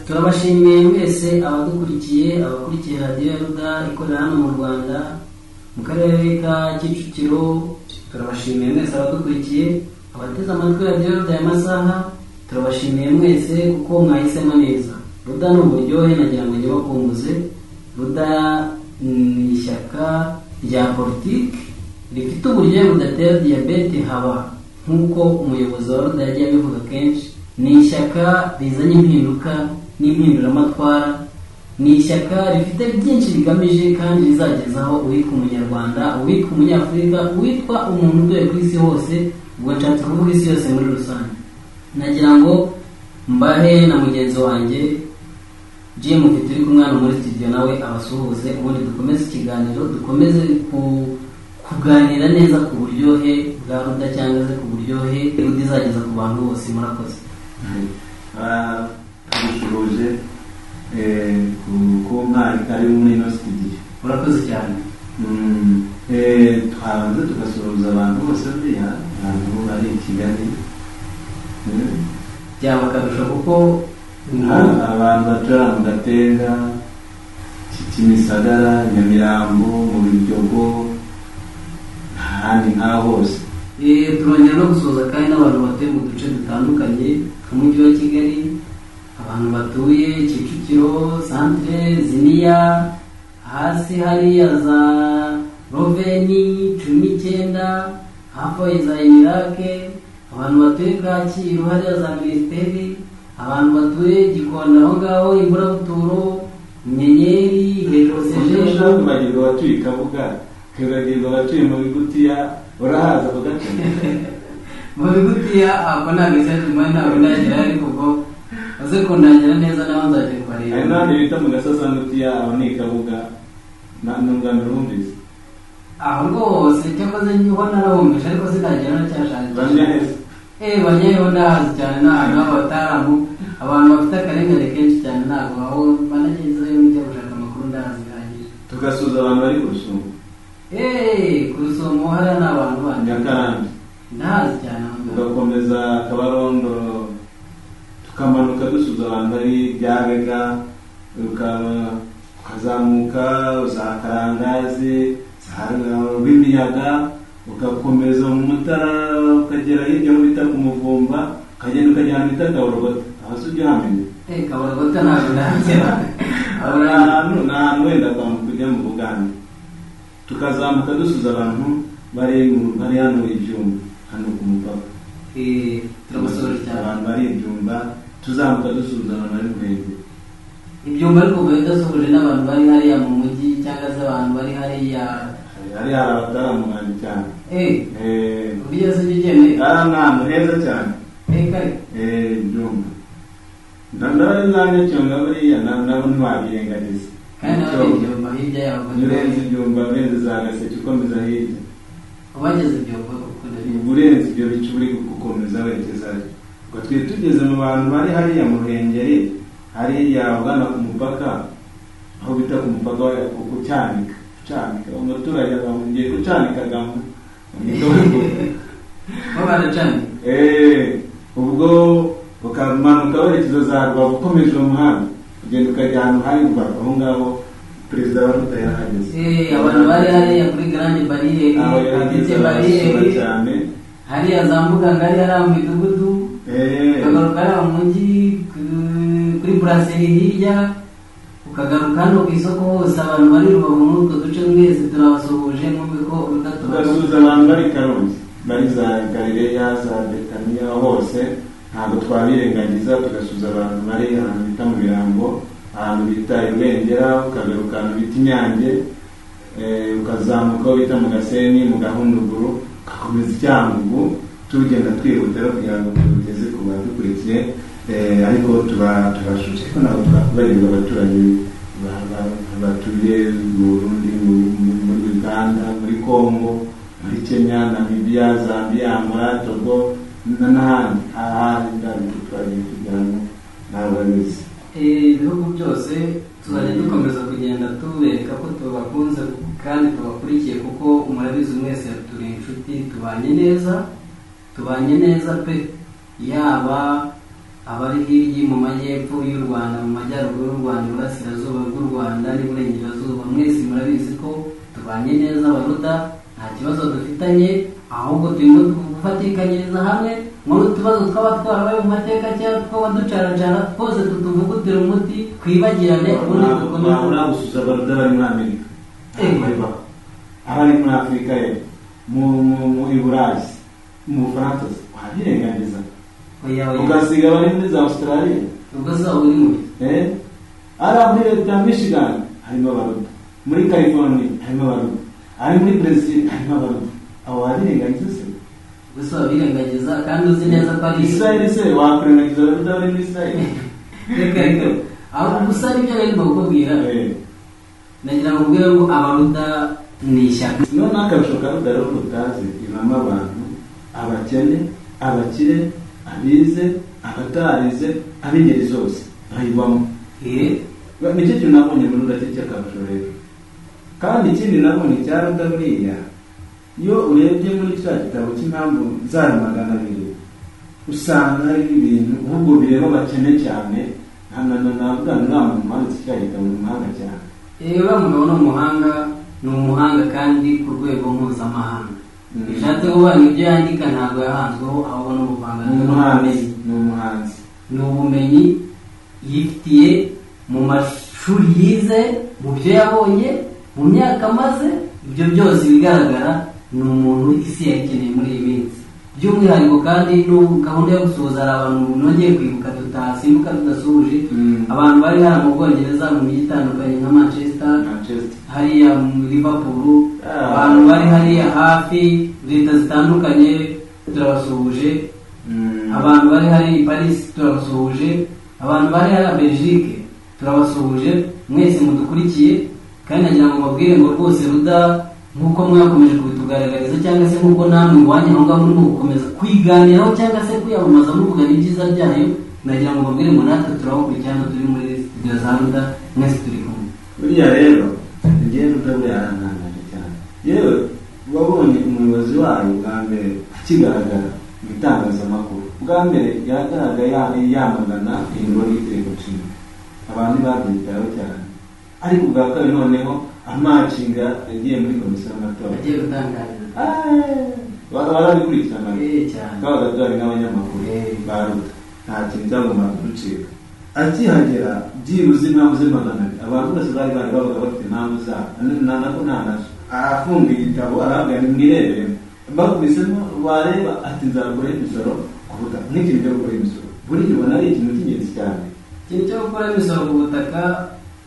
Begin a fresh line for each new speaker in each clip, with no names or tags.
turabashimiye mwese abadukurikiye abakurikiye radiyo ya Ruda ikorera hano mu Rwanda mu karere ka Kicukiro. Turabashimiye mwese abadukurikiye abateze amatwi radiyo ya Ruda ya masaha. Turabashimiye mwese kuko mwahisemo neza. Ruda ni uburyohe nagira ngo njye bakumbuze. Ruda ni ishyaka rya politiki rifite uburyohe budatera diyabete haba, nk'uko umuyobozi wa Ruda yagiye abivuga kenshi. Ni ishyaka rizanye impinduka n'impinduramatwara. Ni ishyaka rifite byinshi rigamije kandi rizagezaho uwitwa umunyarwanda, uwitwa umunyafurika, uwitwa umuntu utuye ku isi hose. Ubwo nshatse kuvuga isi yose muri rusange. Nagira ngo mbahe na mugenzi wanjye Jim ufite uri kumwana muri studio nawe abasuhuze, ubundi dukomeze ikiganiro, dukomeze kuganira neza ku buryohe bwa Ruda cyangwa se ku buryohe Ruda izageza ku bantu bose. Murakoze.
Tubishuje kuko mwari ari muri ino studio.
Murakoze cyane.
Twabanza tugasuhuza abantu bose buriya abantu bari i Kigali.
Byaba akarusho kuko
abantu batura mu Gatenga, Kimisagara, Nyamirambo, mu Biryogo, ahandi nk'aho hose.
Turongera no gusoza kandi n'abantu batuye mu duce dutandukanye tw'umujyi wa Kigali, abantu batuye Kicukiro, Centre, Ziniya, hasi hariya za Roveni 19, hafi za Irake, abantu batuye Kacyiru hariya za Minisiteri, abantu batuye Gikondo aho ngaho Imburabuturo, Nyenyeri, hejuru Sejeje,
bagirwa batuye Kabuga, bagirwa batuye mu Bigutiya. Urahaza kugace
mu Bigutiya ako ntabwo cyaje mwana ntabwo nagira, ariko ubwo aze kundangira neza naho nzaje kwareba.
Ari nandi bita mu Gasasangutiya aho ni Kabuga n'ungano rumvise
aho rwose cyakoze niho narahumvisha ariko sinagera nacyashanje banyeho ndahazi cyane n'ahantu h'abataramu, abantu bafite akarengane kenshi cyane ntabwo aho banagezeyo mujya gushaka amakuru ndahazi bihagije.
Tugasuza abantu bari ku Rusumo.
Ku Rusumo hariya ni abantu bandi
Nyakarambi
ndahazi cyane.
Tugakomeza Kabarondo tukamanuka dusuza abantu bari Byabega, ukazamuka za Karangazi, za Rwimiyaga, ugakomeza mu Mutara ukagera hirya mu bita ku Muvumba, ukagenda ukajya mu bita Kabarogota. Aho se ujya hamenya?
Kabarogota ntabwo ndahagera.
Ni ahantu wenda kwambuka ujya mu Buganda. Tukazamuka dusuza abantu bari hano Ibyumba, hano ku mupaka.
Turabasoje cyane
abantu bari Ibyumba, tuzamuka dusuza abantu bari Ruhengeri.
Ibyumba ariko bidasohoje n'abantu bari hariya mu mujyi cyangwa se abantu bari hariya
abataramuhandi cyane.
Uriya se ugende
ahantu heza cyane.
Kare
Ibyumba ndabona nzanye cyonga buriya nabo ntiwabirengagiza.
kandi nawe Ibyumba hirya yaho
urenze Ibyumba urenze za Gaseke ukomeza hirya,
ubageze Ibyumba kuko
urenze ibyo bice uri gukomeza werekeza. Ubwo twe tugeze mu bantu bari hariya mu Ruhengeri, hariya ugana ku mupaka, aho bita ku mupaka ku Cyanika. Umuturage bamugiye kucanika gamu
baracana.
Ubwo ukamanuka werekeza za Rubavu ukomeje umuhanda ugenda ukajya ahantu hari Rubavu, aho ngaho perezida wa Ruda yarahageze.
Abantu bari hariya kuri Grande Barriere
cyane
hariya za Mbuga ngari hariya mu midugudu, ukagaruka hariya mu mujyi kuri Brasserie hirya, ukagaruka hano ku isoko hose. Abantu bari Rubavu muri utwo duce mwese turabasuhuje mwumve ko
tugasuhuza abantu bari Karongi, bari za Galileya, za Betania, hose ntabwo twabirengagiza. Tugasuhuza abantu bari ahantu bita mu Birambo, ahantu bita Irengera, ukagaruka ahantu bita Inyange, ukazamuka bita mu Gasenyi, mu Gahunduguru, ugakomeza Icyangugu, tugenda twihutira kugira ngo tugeze ku badukurikiye. Ariko tubashuje ko nabo twakubarirwa abaturage batuye mu Burundi, muri Uganda, muri Congo, muri Kenya, Namibia, Zambia, Angola, Togo n'ahandi. Twagiye kugira ngo n'abayobozi
ibihugu byose tuzajya dukomeza kugenda tubereka ko tubakunze kandi tubakurikiye, kuko murabizi mwese turi inshuti, tubanye neza pe, yaba abari hirya mu majyepfo y'u Rwanda, mu majyaruguru y'u Rwanda, iburasirazuba bw'u Rwanda n'iburengerazuba, mwese murabizi ko tubanye neza abaruda, nta kibazo dufitanye, ahubwo turimo gufatikanyiriza hamwe muri utubazo twaba twarabaye mu mateka cyangwa twaba ducaracara twose tutuvugutira umuti twibagirane, ubundi
dukomeze gusuza abaruda bari muri Amerika, abari muri Afurika mu Burayi, mu Bufaransa, wabirengagiza ugasiga abari muri za Australia,
ubwo zaba uri muri
ari muri leta ya Michigan harimo abaruda, muri California harimo abaruda, ari muri Brazil harimo abaruda, abo wabirengagiza se?
Gusa wabirengagiza kandi uzi neza ko ari
Israel se wakwirengagiza abaruda bari muri Israel?
Reka aho gusa nibyo rero bakubwira, nagira ngo ubwire ngo abaruda ni ishyaka.
None akarusho karuda rero utazi, ibamo abantu abakene, abakire, abize, abatarize, ab'ingeri zose bayibamo. Nicyo kintu nabonye muri ruda cy'akarusho rero. Kandi ikindi nabonye cya ruda buriya, iyo urebye muri cya gitabo cy'impamvu zari 200 usanga hari ibintu ahubwo bireba abakene cyane, navuga nta muntu wanditse cya gitabo ni umuhanga cyane.
Uriya mugabo ni umuhanga, ni umuhanga kandi ku rwego mpuzamahanga. Bishatse kuvuga ibyo yandika ntabwo yahanzweho, ahubwo no guvanga
n'umuhanzi,
ni ubumenyi yifitiye mu mashuri yize, mu byo yabonye, mu myaka amaze, ibyo byose bigaragara ni umuntu isi yakeneye muri iyi minsi. By'umwihariko kandi gahunda yo gusuhuza hari abantu nongeye kwibuka tutasimbuka tudasuhuje, abantu bari hano mu Bwongereza mu mijyi itandukanye nka Manchester, hariya mu Liverpool, abantu bari hariya hafi leta zitandukanye turabasuhuje, abantu bari hariya i Paris turabasuhuje, abantu bari hariya Belgique turabasuhuje, mwese mudukurikiye. Kandi nagira ngo mubwire ngo rwose ruda nk'uko mwakomeje kubitugaragariza cyangwa se nk'uko namwe iwanyu aho ngaho murimo gukomeza kwiganiraho cyangwa se kwiyamamaza muvuga n'ibyiza byayo, nagira ngo mubwire ngo natwe turabakurikirana, turi muri studio za ruda, mwese turi kumwe.
Buriya rero ngiye ruda buriya arantangaje cyane, yewe wabonye umuyobozi wayo bwa mbere akigaragara mu itangazamakuru, bwa mbere yagaragaye yamagana ingoro y'Itegeko Nshinga, abantu babyitayeho cyane, ariko ubwa kabiri noneho amacinga yagiye muri komisiyo y'amatora,
agiye gutangaza
barabikurikirana
cyane,
twabaga twari n'abanyamakuru ba ruda, nta kintu cyagomba kuducika. Akihagera byibuze impamvu z'imagana, abantu bose bari babaga bafite impamvu zabo, nako nta nazo. Arafunga igitabo arahabwa nimwirebere, bakubisemo wareba ati nzakora imisoro ku butaka, nk'ikintu cyo gukora imisoro buriya ubona ari ikintu cy'ingenzi cyane.
Ikintu cyo gukora imisoro ku butaka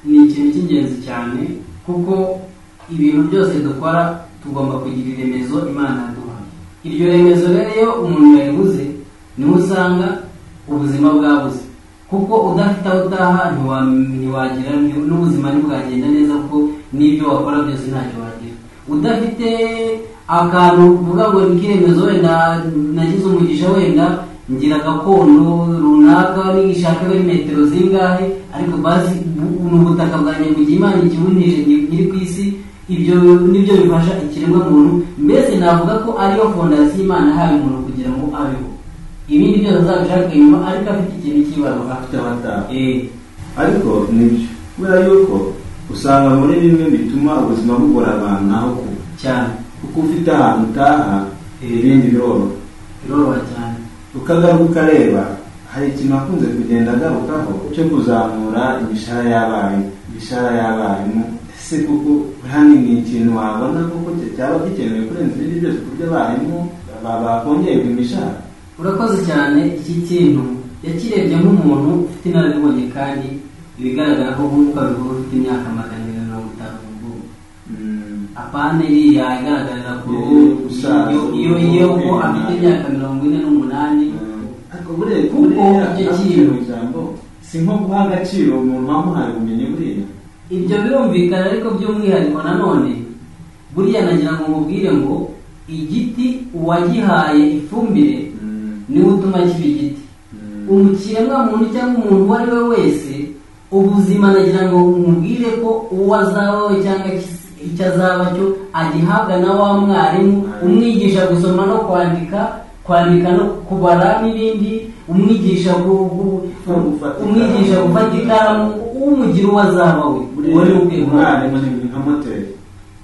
ni ikintu cy'ingenzi cyane, kuko ibintu byose dukora tugomba kugira iremezo Imana yaduhaye. Iryo remezo rero iyo umuntu yabibuze niho usanga ubuzima bwabuze, kuko udafite aho utaha ntiwagira n'ubuzima ntibwagenda neza, kuko n'ibyo wakora byose ntacyo wagira. Udafite akantu uvuga ngo ni iremezo, wenda nagize umugisha, wenda ngira gakondo runaka n'igishaka bari metero zingahe, ariko basi n'ubutaka bwanjye mu gihe Imana ikibunije nyiri ku isi, ibyo nibyo bifasha ikiremwa muntu. Mbese navuga ko ariyo fondasiyo Imana yahaye umuntu kugira ngo abeho, ibindi byose azabishaka inyuma, ariko afite ikintu cy'ibaro,
afite abataha. Ariko nibyo kubera yuko usanga muri bimwe bituma ubuzima bugora abantu naho
cyane,
kuko ufite ahantu utaha ibindi biroroha
cyane.
Ukagaruka ukareba, hari ikintu akunze kugenda agarukaho cyo kuzamura imishahara y'abarimu. Ese kuko hano ni ikintu wabona kuko cyaba gikenewe kurenza ibindi byose ku buryo abarimu bakongererwa imishahara?
Urakoze cyane. Iki kintu yakirebye nk'umuntu ufite inararibonye, kandi ibigaragara ko nk'uko abivuga ufite imyaka 250 apana iriya igaragarira ku ruhu, iyo ko afite imyaka 48.
Ariko buriya icyo kintu ijambo si nko guha agaciro umuntu wamuhaye ubumenyi buriya.
Ibyo birumvikana, ariko by'umwihariko nanone buriya nagira ngo mubwire ngo igiti uwagihaye ifumbire niwe utuma kiba igiti. Umukiremwa muntu cyangwa umuntu uwo ari we wese, ubuzima nagira ngo mubwire ko uwo azaba we cyangwa icyo azaba cyo agihabwa na wa mwarimu umwigisha gusoma no kwandika no kubara n'ibindi, umwigisha gufata ikaramu, umugira uwo azaba we.
Umwarimu ni nka moteri,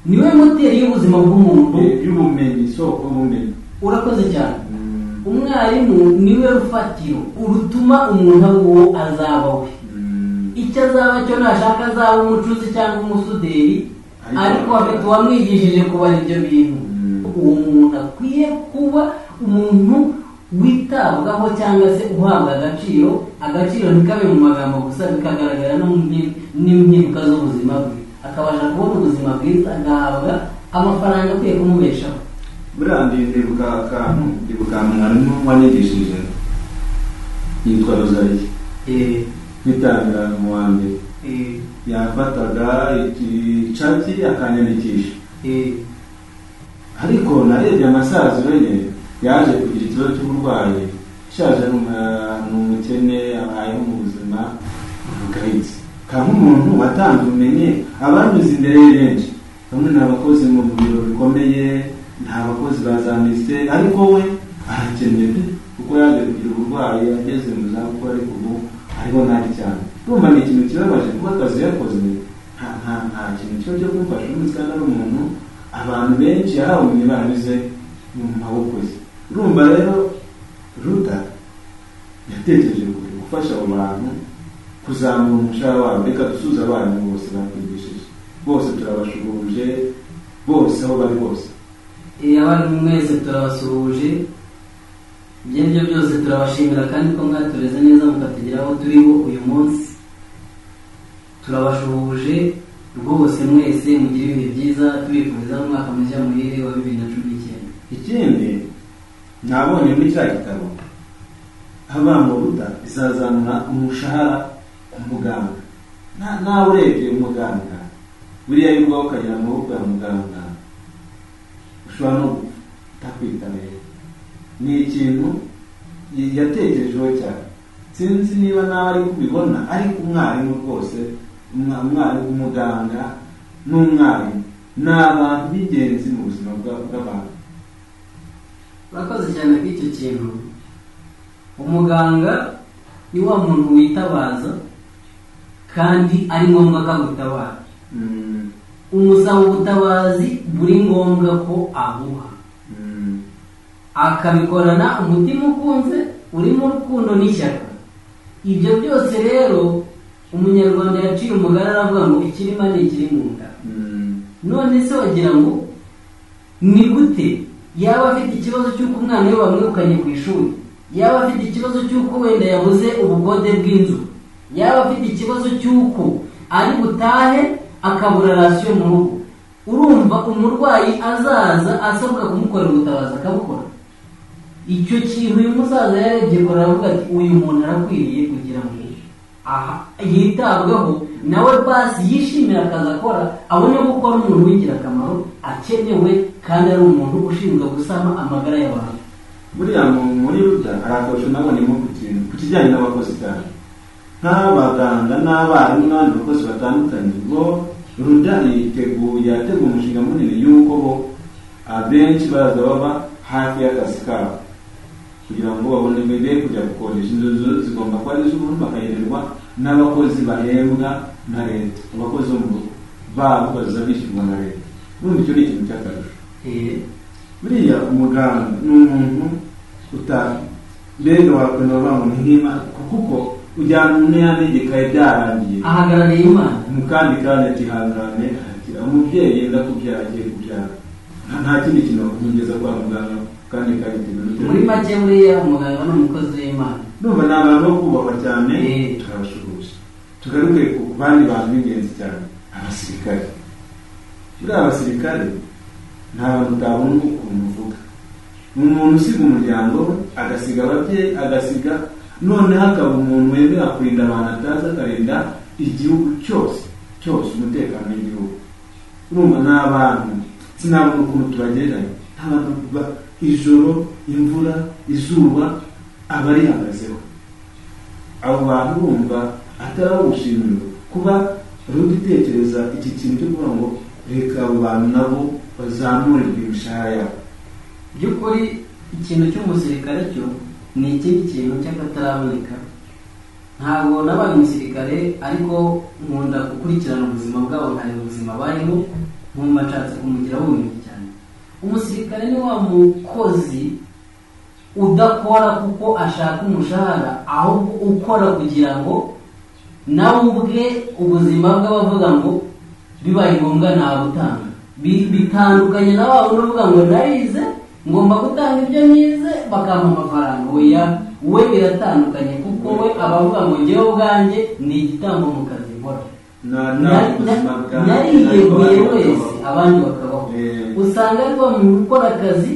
niwe moteri y'ubuzima bw'umuntu,
y'ubumenyi, isoko y'ubumenyi.
Urakoze cyane. Umwarimu niwe rufatiro urutuma umuntu aba uwo azaba we. Icyo azaba cyo nashaka azaba umucuzi cyangwa umusuderi, ariko afite uwamwigishije kubara ibyo bintu. Uwo muntu akwiye kuba umuntu witabwaho cyangwa se uhabwa agaciro. Agaciro ntikabe mu magambo gusa, bikagaragara no mu mpinduka z'ubuzima bwe, akabasha kubona ubuzima bwiza, agahabwa amafaranga akwiye kumubeshaho.
Buriya ndibuka mwarimu wanyigishije yitwa Rozariya, ngitangira mu wa mbere, yafataga icaki akanyandikisha, ariko narebye amasaziro ye, yaje kugira ikibazo cy'uburwayi, ishaje n'umukene, abayeho mu buzima bugayitse, kandi umuntu watanze ubumenyi abanyuze imbere ye benshi, bamwe ni abakozi mu biro bikomeye, nta bakozi ba za minisiteri, ariko we arakeneye kuko yaje kugira uburwayi, ageze mu zabukuru, ariko ubu ariho nabi cyane. Urumva ni ikintu kibabaje kuko akazi yakoze nta kintu cyo cyo kumufasha umunsi, kandi ari umuntu abantu benshi yarabonye baranyuze mu maboko ye. Urumva rero Ruda yatekereje gufasha abo bantu kuzamura umushahara wabo. Reka dusuze abarimu bose bakwigishije, bose turabashuhuje, bose aho bari bose.
Abarimu mwese turabasuhuje, ibyo byose turabashimira kandi ko mwatureze neza mukatugera aho turiho uyu munsi. Turabashuhuje rwose, mwese mugire ibihe byiza, tubifuriza umwaka mushya muhire wa 2019.
Ikindi nabonye muri cya gitabo, abana Ruda izazanira umushahara ku muganga. Nawe urebye umuganga buriya yuko ukagira amaboko ya muganga, ushobora no kutakwitabira. Ni ikintu yatekerejeho cyane, sinzi niba nawe ari kubibona, ariko umwarimu rwose, umwarimu, umuganga n'umwarimu ni abantu b'ingenzi mu buzima bw'abantu.
Urakoze cyane k'icyo kintu. Umuganga ni wa muntu witabaza kandi ari ngombwa ko agutabara. Umusaba ubutabazi buri ngombwa ko abuha, akabikorana umutima ukunze, urimo urukundo n'ishyaka. Ibyo byose rero umunyarwanda yaciye umugani aravuga ngo ikirima ni ikiri mu nda. None se wagira ngo ni gute yaba afite ikibazo cy'uko umwana we bamwirukanye ku ishuri, yaba afite ikibazo cy'uko wenda yabuze ubukode bw'inzu, yaba afite ikibazo cy'uko ari butahe akabura rasiyo mu rugo, urumva umurwayi azaza asabwa kumukorera ubutabazi akabukora? Icyo kintu uyu musaza yarebye kora, aravuga ati uyu muntu arakwiriye kugira ngo yitabweho, nawe basi yishimira akazi akora, abone gukora umuntu w'ingirakamaro akenewe, kandi ari umuntu ushinzwe gusama amagara y'abantu.
Buriya muri Ruda hari akarusho nabonemo ku kijyanye n'abakozi cyane, nk'abaganga n'abarimu n'abandi bakozi batandukanye. Bo Ruda yateguye umushinga munini y'uko bo abenshi baza baba hafi y'akazi kabo, kugira ngo babone mbere kujya gukodesha inzu zigomba kuba ari iz'umuntu, bakayemerwa n'abakozi bahembwa na leta, abakozi bo mu rugo babo baza bishyurwa na leta. Urumva icyo ni ikintu cy'akarusho. Buriya umuganga ni umuntu mbega wakwenda bavuga ngo nk'ima, kuko ujyana umuntu yanegekaye byarangiye,
ahagarariye Imana
mu kandi atihangane, umubyeyi yenda kubyara agiye kubyara, nta kindi kintu kumugeza kwa muganga kandi kabitewe.
Muri make buriya umuganga ni umukozi w'Imana.
Numva ni abantu bo kubahwa cyane, turabashuhuje. Tugaruke ku bandi bantu b'ingenzi cyane, abasirikare. Buriya abasirikare nta bantu utabona ukuntu uvuga. Ni umuntu usiga umuryango, agasiga ababyeyi, agasiga, none hakaba umuntu wemera kurinda abantu atazi, akarinda igihugu cyose umutekano w'igihugu. Urumva ni abantu sinabona ukuntu tubagereranya, nta bantu ijoro, imvura, izuba abarihagazeho. Abo bantu bumva atarawushimira kuba Ruda itekereza iki kintu cyo kuvuga ngo reka abo bantu nabo bazamurirwe imishahara yabo.
By'ukuri ikintu cy'umusirikare cyo ni ikindi kintu cy'akataraboneka. Ntabwo nabaye umusirikare ariko nkunda gukurikirana ubuzima bwabo nkareba ubuzima barimo, nkumva nshatse kumugira ubumenyi cyane. Umusirikare ni wa mukozi udakora kuko ashaka umushahara, ahubwo ukora kugira ngo nawe ubwe ubuzima bwe bavuga ngo bibaye ngombwa ntabutanga. Bitandukanye na wa wundi uvuga ngo narize ngomba gutanga ibyo nize bakampa amafaranga. Oya, we biratandukanye kuko we abavuga ngo njyewe ubwanjye ni igitambo mu kazi nkora, nariyeguye wese abandi bakabaho. Usanga ari wa muntu ukora akazi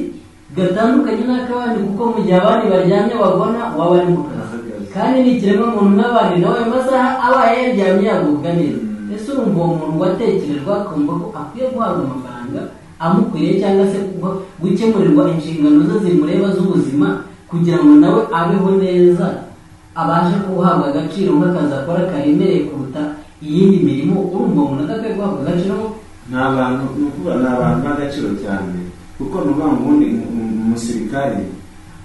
gatandukanye n'akabandi, kuko mu gihe abandi baryamye babona waba ari mu kazi, kandi ni ikiremwa muntu n'abandi nawe ayo masaha abaye yaryamye yagubwa neza. Ese urumva uwo muntu watekerejwe akumva ko akwiye guhabwa amafaranga amukwiriye, cyangwa se gukemurirwa inshingano ze zimureba z'ubuzima kugira ngo nawe abeho neza, abashe guhabwa agaciro nk'akazi akora karemereye kuruta iyindi mirimo? Urumva umuntu adakwiye guhabwa agaciro?
Ni abantu b'agaciro cyane, kuko nuvuga ngo ubundi umusirikare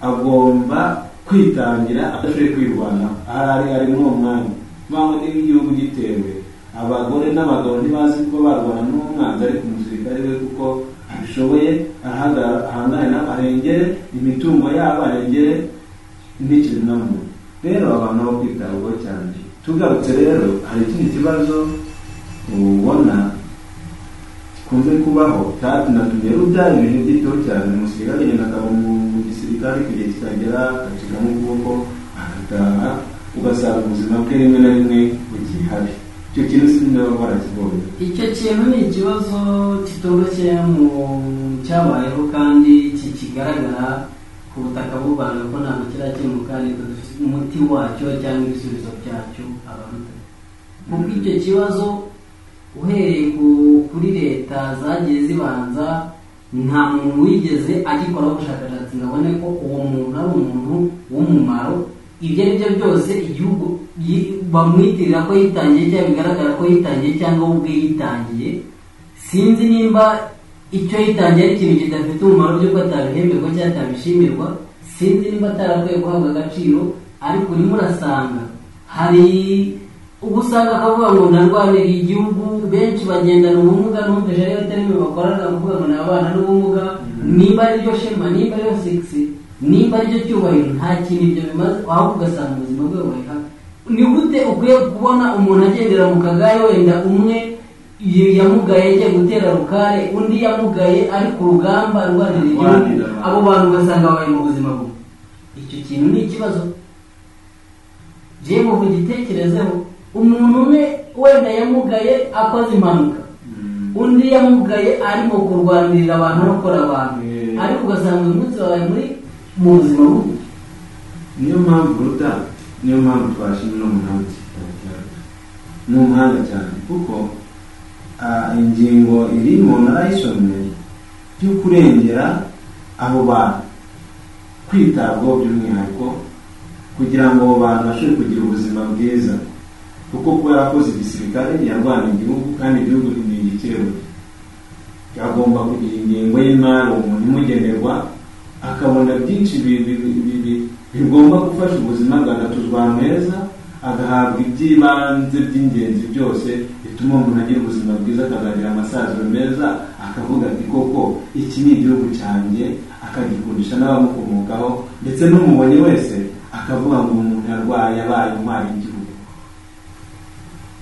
agomba kwitangira, adashoboye kwirwanaho. Ahari ari muri uwo mwanya mpamvu niba igihugu gitewe, abagore n'abagabo ntibazi ko barwana n'umwanzi, ariko umusirikare we kuko abishoboye ahangane arengere imitungo yabo, arengere n'ikiremwamuntu. Rero abantu bo kwitabwaho cyane. Tugarutse rero, hari ikindi kibazo ubona kunze kubaho cyatunatumye rubyara ibintu byito cyane. Umusirikare agenda akaba mu gisirikare, igihe kikagera akacikamo ukuboko agataha, ugasanga ubuzima bwe rimwe na rimwe bugiye habi. Icyo kintu sinzi niba barakibonye.
Icyo kintu ni ikibazo kitoroshye mu cyabayeho kandi kigaragara ku butaka bw'u Rwanda ko ntabwo kirakemuka, ariko dufite umuti wacyo cyangwa ibisubizo byacyo abaruta. Kuko icyo kibazo uhereye kuri leta zagiye zibanza, nta muntu wigeze agikoraho ubushakashatsi ngo abone ko uwo muntu ari umuntu w'umumaro. Ibyo ari byo byose igihugu bamwitirira ko yitangiye, cyangwa bigaragara ko yitangiye, cyangwa ubwe yitangiye. Sinzi nimba icyo yitangiye ari ikintu kidafite umumaro by'uko atabihemberwa cyangwa atabishimirwa. Sinzi nimba atarakwiye guhabwa agaciro, ariko urimo urasanga hari ubu usanga akavuga ngo narwanira igihugu, benshi bagendana ubumuga, numvise rero atarimo bakorana kuvuga ngo ni abana n'ubumuga. Nimba ari ryo shema, nimba ari ryo sexy, nimba ari ryo cyubahiro, nta kintu ibyo bimaze, ahubwo ugasanga ubuzima bwe bubaye habi. Ni gute ukwiye kubona umuntu agendera mu kagare, wenda umwe yamugaye agiye gutera rukare, undi yamugaye ari ku rugamba arwanira igihugu, abo bantu ugasanga babaye mu buzima bwe? Icyo kintu ni ikibazo. Jewe mu gitekerezeho, umuntu umwe wenda yamugaye akoze impanuka, undi yamugaye arimo kurwanirira abantu no gukora abantu, ariko ugasanga uyu munsi wabaye mu buzima bubi.
Niyo mpamvu twashimye no munawe ni umuhanga cyane, kuko ingingo irimo narayisomye yo kurengera abo bantu, kwitabwaho by'umwihariko kugira ngo abo bantu bashobore kugira ubuzima bwiza. Kuko kuba yarakoze igisirikare yarwana igihugu, kandi igihugu ni igikirego, agomba kugira ingengo y'imari umuntu imugenerwa, akabona byinshi bigomba gufasha ubuzima bwe, agatuzwa neza, agahabwa iby'ibanze by'ingenzi byose bituma umuntu agira ubuzima bwiza, akazagira amasaziro meza, akavuga ati koko iki ni igihugu cyanjye, akagikundisha n'abamukomokaho, ndetse n'umubonye wese akavuga ngo umuntu yarwaye yabaye umwari w'igihugu,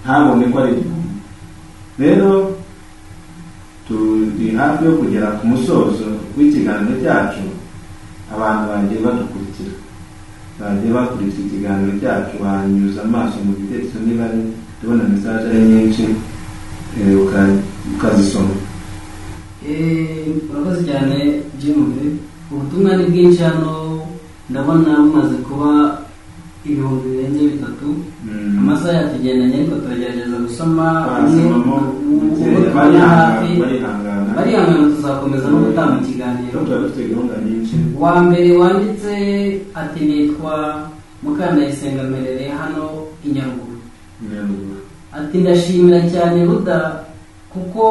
ntabone ko ari igihugu. Rero turi hafi yo kugera ku musozo w'ikiganiro cyacu. Abantu bagiye bakurikira ikiganiro cyacu, banyuza amaso mu gitekerezo, niba tubona mesaje ari nyinshi ukazisoma.
Urakoze cyane Jimmy. Ubutumwa ni bwinshi hano, ndabona bumaze kuba 3,000. Amasaha yatugendanye, ariko turagerageza gusoma barihangana, tuzakomeza no gutanga ikiganiro. Wa mbere wanditse ati nitwa Mukandayisenga Merere hano i Nyaruguru. Ati ndashimira cyane Ruda, kuko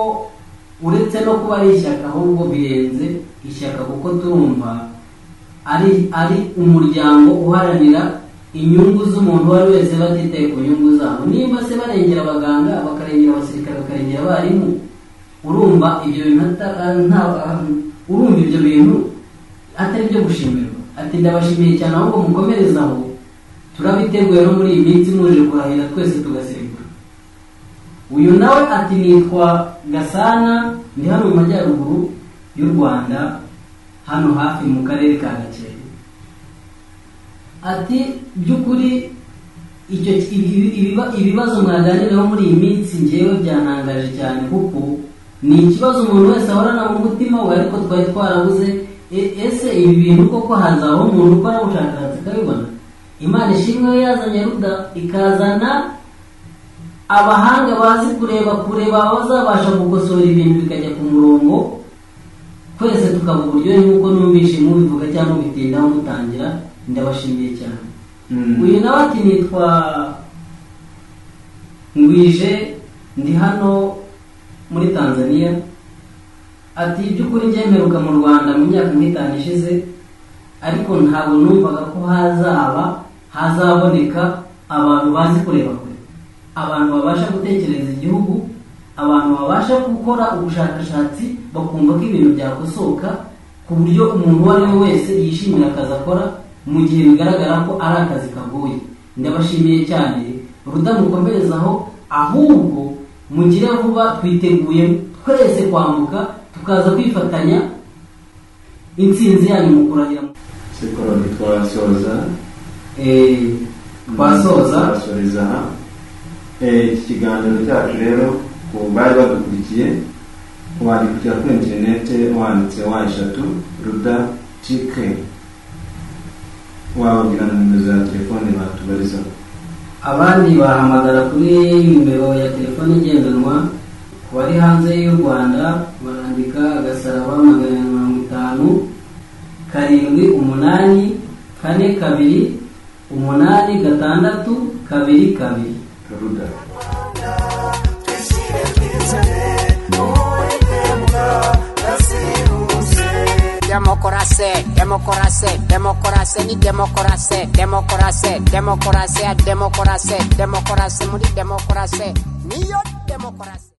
uretse no kuba ari ishyaka ahubwo birenze ishyaka, kuko turumva ari umuryango uharanira inyungu z'umuntu uwo ari wese batitaye ku nyungu zabo. Nimba se barengera abaganga, bakarengera abasirikare, bakarengera abarimu, urumva ibyo bintu urumva ibyo bintu atari byo gushimirwa. Ati ndabashimiye cyane, ahubwo mukomerezaho, turabiteguye no muri iyi minsi muje kurahira twese tugaserebura. Uyu nawe ati nitwa Gasana, ndi hano mu majyaruguru y'u Rwanda, hano hafi mu karere ka Gakenke. Ati by'ukuri ibibazo mwaganiraho muri iyi minsi njyewe byantangaje cyane, kuko ni ikibazo umuntu wese ahorana mu mutima we, ariko twari twarabuze ese ibi bintu koko hazaho umuntu ukora ubushakashatsi akabibona. Imana ishimwe yazanye Ruda, ikazana abahanga bazi kureba bazabasha gukosora ibintu bikajya ku murongo, twese tukaba uburyohe nk'uko numvishe mubivuga cyangwa mubitindaho mutangira. Ndabashimiye cyane. Uyu nawe ati nitwa Ngwije, ndi hano muri Tanzania. Ati by'ukuri njye mperuka mu Rwanda mu myaka nk'itanu ishize, ariko ntabwo numvaga ko hazaboneka abantu bazi kureba kure, abantu babasha gutekereza igihugu, abantu babasha gukora ubushakashatsi bakumva ko ibintu byakosoka ku buryo umuntu uwo ari we wese yishimira akazi akora mu gihe bigaragara ko ari akazi kagoye. Ndabashimiye cyane, Ruda mukomerezaho, ahubwo mugire vuba, twiteguye twese kwambuka tukaza kwifatanya intsinzi yanyu mu kurahira.
Sekoroni twasoza twasoreza iki kiganiro cyacu rero. Ku bari badukurikiye, wandikira kuri interinete wanditse eshatu Ruda TK, wababwira nimero za telefone batubarizaho. Abandi
bahamagara kuri nimero ya telefone igendanwa. Ku bari hanze y'u Rwanda barandika agasaraba 550 788 42 862
Ruda.
Demokarasi muri demokarasi niyo demokarasi.